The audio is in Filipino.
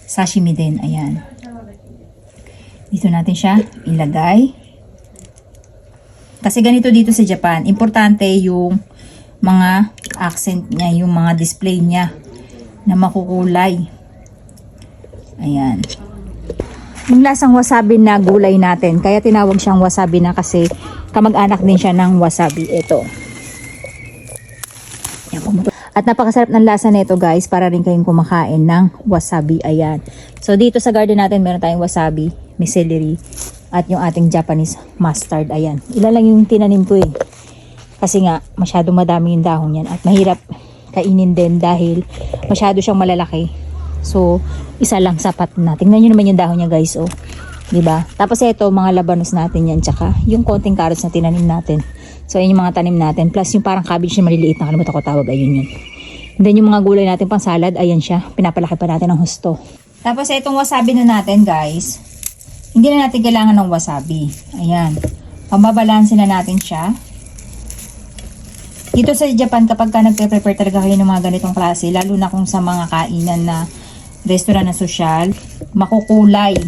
Sashimi din, ayan. Dito natin siya ilagay. Kasi ganito dito sa Japan, importante yung mga accent niya, yung mga display niya na makukulay. Ayan. Yung lasang wasabi na gulay natin, kaya tinawag siyang wasabi na kasi kamag-anak din siya ng wasabi. Ito. At napakasarap ng lasa nito guys, para rin kayong kumakain ng wasabi. Ayan. So dito sa garden natin meron tayong wasabi, may celery, at yung ating Japanese mustard. Ayan. Ilan lang yung tinanim ko eh. Kasi nga masyado madami yung dahon yan at mahirap kainin din dahil masyado siyang malalaki. So isa lang sapat na. Tingnan nyo naman yung dahon niya guys, oh. 'Di ba? Tapos ito mga labanos natin yan, tsaka yung konting carrots na tinanim natin. So ayun yung mga tanim natin, plus yung parang cabbage na maliliit na kalimutan ko tawag, ayun yun. And then yung mga gulay natin pang salad, ayan siya, pinapalaki pa natin ng husto. Tapos itong wasabi na natin guys, hindi na natin kailangan ng wasabi. Ayan, pambabalansin na natin siya. Dito sa Japan, kapag ka nagpe-prepare talaga kayo ng mga ganitong klase, lalo na kung sa mga kainan na restaurant na sosyal, makukulay.